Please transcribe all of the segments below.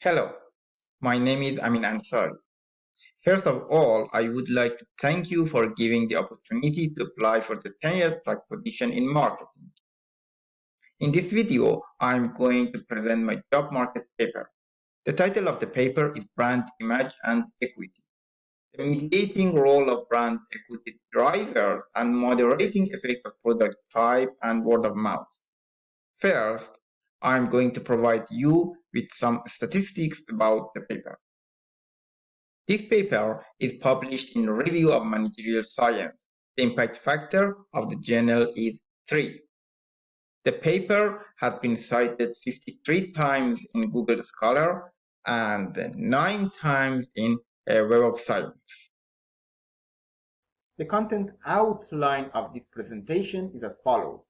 Hello, my name is Amin Ansari. First of all, I would like to thank you for giving the opportunity to apply for the tenure track position in marketing. In this video, I'm going to present my job market paper. The title of the paper is Brand Image and Equity: the mediating role of brand equity drivers and moderating effect of product type and word of mouth. First, I'm going to provide you with some statistics about the paper. This paper is published in Review of Managerial Science. The impact factor of the journal is 3. The paper has been cited 53 times in Google Scholar and 9 times in Web of Science. The content outline of this presentation is as follows.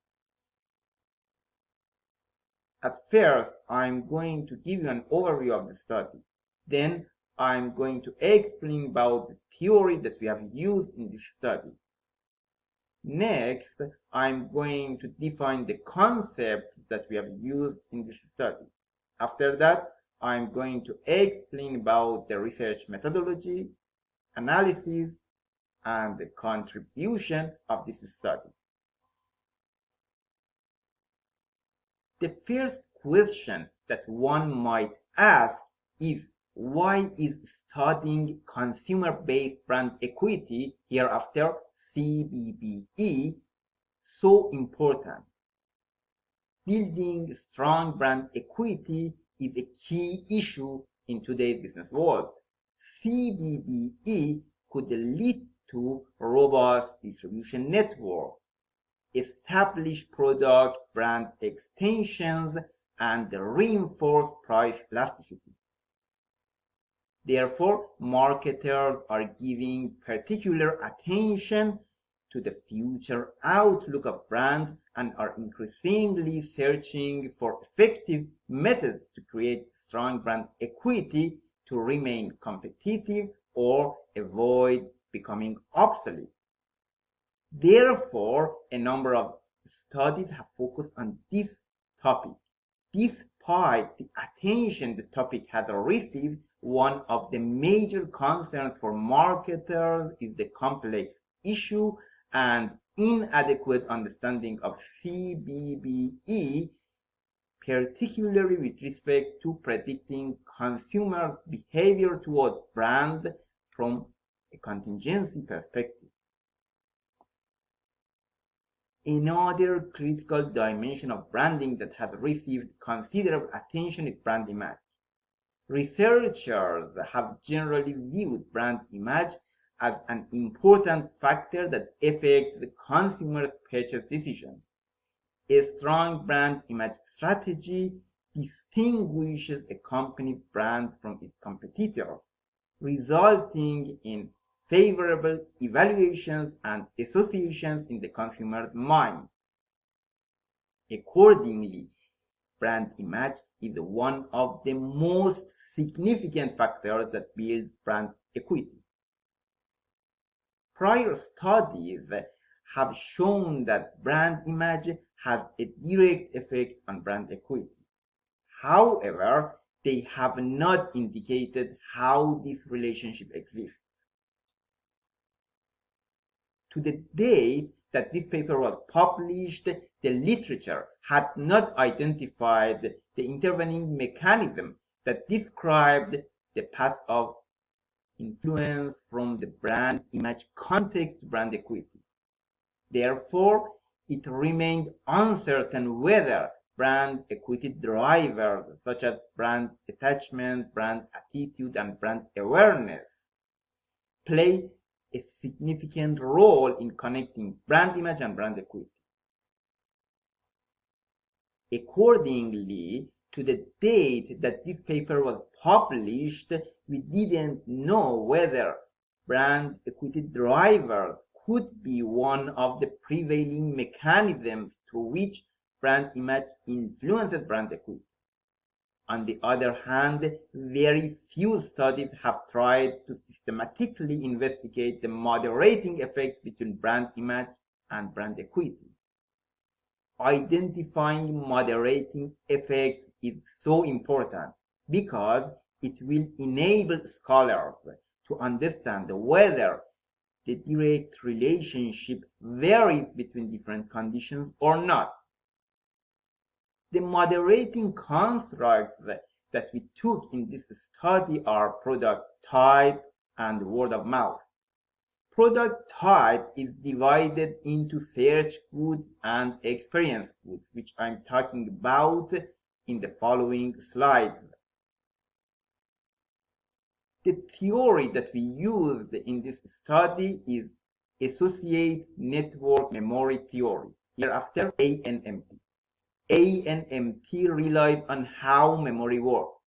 At first, I'm going to give you an overview of the study. Then, I'm going to explain about the theory that we have used in this study. Next, I'm going to define the concepts that we have used in this study. After that, I'm going to explain about the research methodology, analysis, and the contribution of this study. The first question that one might ask is, why is studying consumer-based brand equity, hereafter CBBE, so important? Building strong brand equity is a key issue in today's business world. CBBE could lead to robust distribution network, establish product brand extensions, and reinforce price elasticity. Therefore, marketers are giving particular attention to the future outlook of brands and are increasingly searching for effective methods to create strong brand equity to remain competitive or avoid becoming obsolete. Therefore, a number of studies have focused on this topic. Despite the attention the topic has received, one of the major concerns for marketers is the complex issue and inadequate understanding of CBBE, particularly with respect to predicting consumers' behavior towards brands from a contingency perspective. Another critical dimension of branding that has received considerable attention is brand image. Researchers have generally viewed brand image as an important factor that affects the consumer's purchase decisions. A strong brand image strategy distinguishes a company's brand from its competitors, resulting in favorable evaluations and associations in the consumer's mind. Accordingly, brand image is one of the most significant factors that build brand equity. Prior studies have shown that brand image has a direct effect on brand equity. However, they have not indicated how this relationship exists. To the date that this paper was published, the literature had not identified the intervening mechanism that described the path of influence from the brand image context to brand equity. Therefore, it remained uncertain whether brand equity drivers such as brand attachment, brand attitude, and brand awareness play a significant role in connecting brand image and brand equity. Accordingly, to the date that this paper was published, we didn't know whether brand equity drivers could be one of the prevailing mechanisms through which brand image influences brand equity. On the other hand, very few studies have tried to systematically investigate the moderating effects between brand image and brand equity. Identifying moderating effects is so important because it will enable scholars to understand whether the direct relationship varies between different conditions or not. The moderating constructs that we took in this study are product type and word of mouth. Product type is divided into search goods and experience goods, which I'm talking about in the following slides. The theory that we used in this study is Associative Network Memory Theory, hereafter ANMT. ANMT relies on how memory works.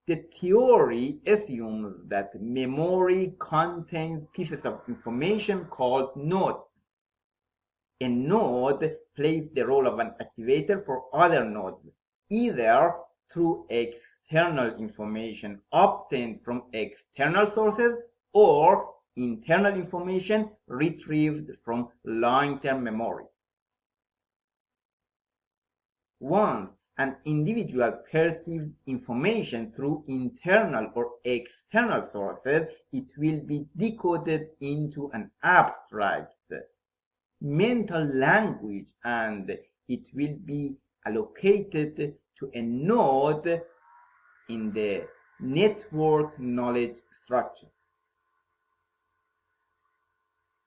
The theory assumes that memory contains pieces of information called nodes. A node plays the role of an activator for other nodes, either through external information obtained from external sources or internal information retrieved from long-term memory. Once an individual perceives information through internal or external sources, it will be decoded into an abstract mental language and it will be allocated to a node in the network knowledge structure.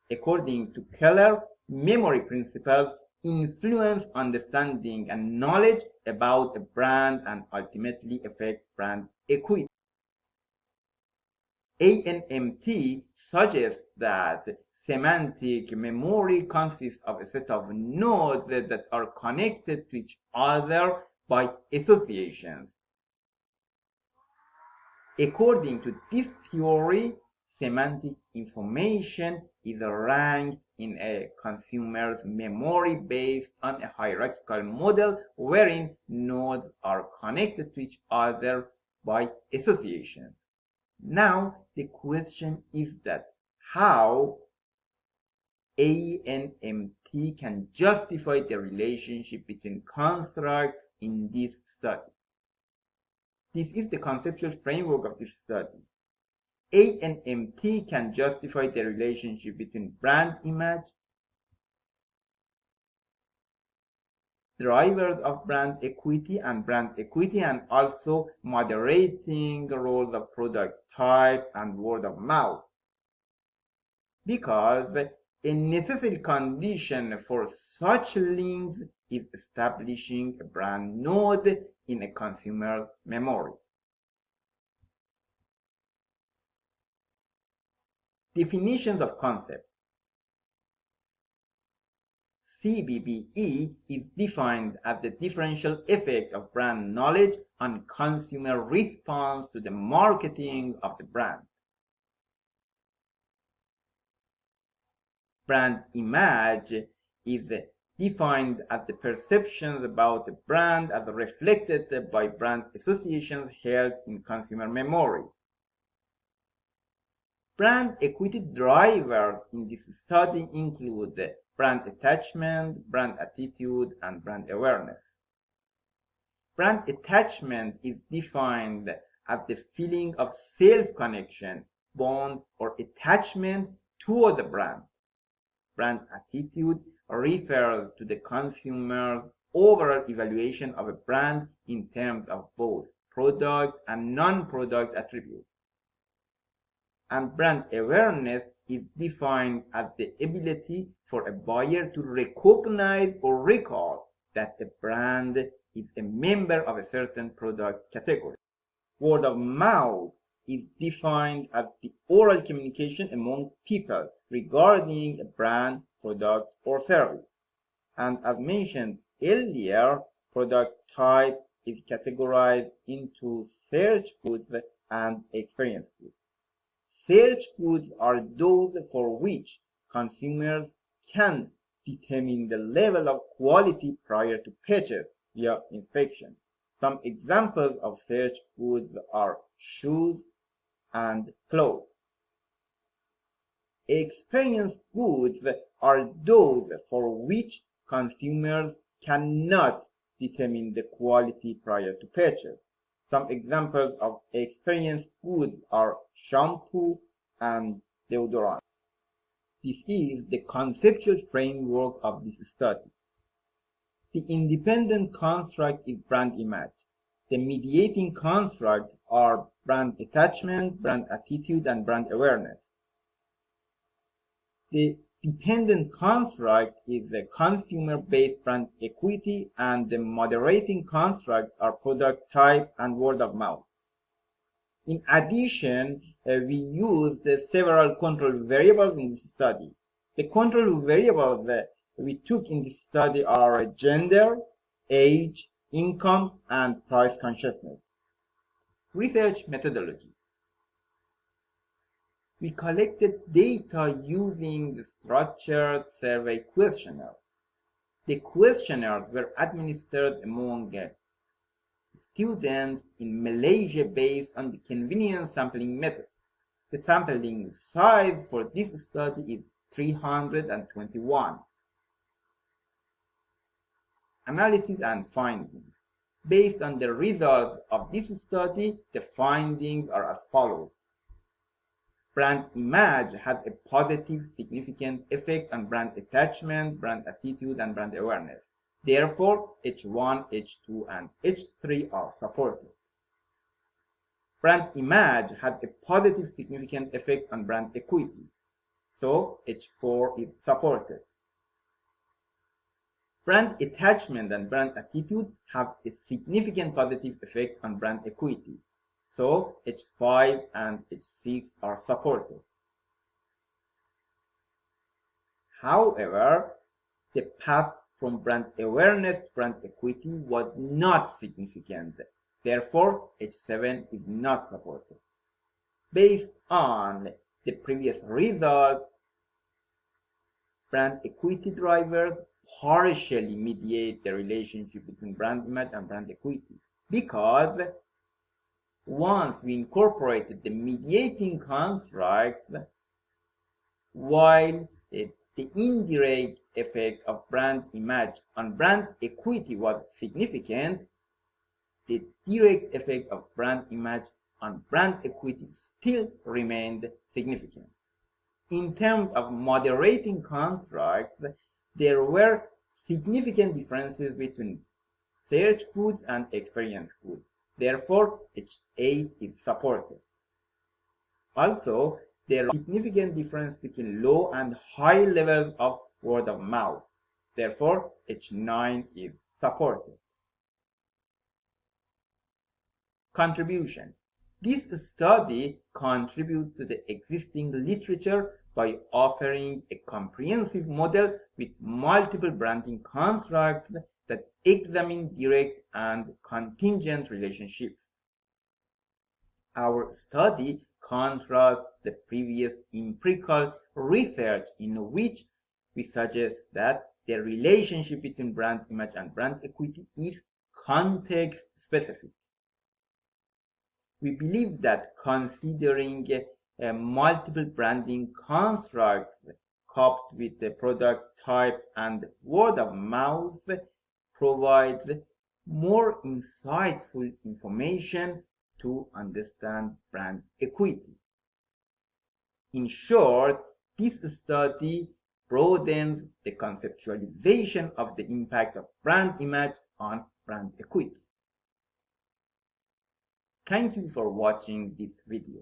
According to Keller, memory principles influence understanding and knowledge about a brand and ultimately affect brand equity. ANMT suggests that semantic memory consists of a set of nodes that are connected to each other by associations. According to this theory, semantic information is ranked in a consumer's memory based on a hierarchical model wherein nodes are connected to each other by associations. Now, the question is that how ANMT can justify the relationship between constructs in this study. This is the conceptual framework of this study. ANMT can justify the relationship between brand image, drivers of brand equity, and also moderating roles of product type and word of mouth. Because a necessary condition for such links is establishing a brand node in a consumer's memory. Definitions of concept. CBBE is defined as the differential effect of brand knowledge on consumer response to the marketing of the brand. Brand image is defined as the perceptions about the brand as reflected by brand associations held in consumer memory. Brand equity drivers in this study include brand attachment, brand attitude, and brand awareness. Brand attachment is defined as the feeling of self-connection, bond, or attachment toward the brand. Brand attitude refers to the consumer's overall evaluation of a brand in terms of both product and non-product attributes. And brand awareness is defined as the ability for a buyer to recognize or recall that the brand is a member of a certain product category. Word of mouth is defined as the oral communication among people regarding a brand, product, or service. And as mentioned earlier, product type is categorized into search goods and experience goods. Search goods are those for which consumers can determine the level of quality prior to purchase via inspection. Some examples of search goods are shoes and clothes. Experience goods are those for which consumers cannot determine the quality prior to purchase. Some examples of experience goods are shampoo and deodorant. This is the conceptual framework of this study. The independent construct is brand image. The mediating constructs are brand attachment, brand attitude, and brand awareness. The dependent construct is the consumer-based brand equity, and the moderating constructs are product type and word of mouth. In addition, we used several control variables in this study. The control variables that we took in this study are gender, age, income, and price consciousness. Research methodology. We collected data using the structured survey questionnaire. The questionnaires were administered among students in Malaysia based on the convenience sampling method. The sampling size for this study is 321. Analysis and findings. Based on the results of this study, the findings are as follows. Brand image had a positive significant effect on brand attachment, brand attitude, and brand awareness. Therefore, H1, H2, and H3 are supported. Brand image had a positive significant effect on brand equity. So, H4 is supported. Brand attachment and brand attitude have a significant positive effect on brand equity. So, H5 and H6 are supported. However, the path from brand awareness to brand equity was not significant. Therefore, H7 is not supported. Based on the previous results, brand equity drivers partially mediate the relationship between brand image and brand equity, because once we incorporated the mediating constructs, while the indirect effect of brand image on brand equity was significant, the direct effect of brand image on brand equity still remained significant. In terms of moderating constructs, there were significant differences between search goods and experience goods. Therefore, H8 is supported. Also, there are significant difference between low and high levels of word of mouth. Therefore, H9 is supported. Contribution. This study contributes to the existing literature by offering a comprehensive model with multiple branding constructs that examine direct and contingent relationships. Our study contrasts the previous empirical research, in which we suggest that the relationship between brand image and brand equity is context specific. We believe that considering multiple branding constructs coupled with the product type and word of mouth provides more insightful information to understand brand equity. In short, this study broadens the conceptualization of the impact of brand image on brand equity. Thank you for watching this video.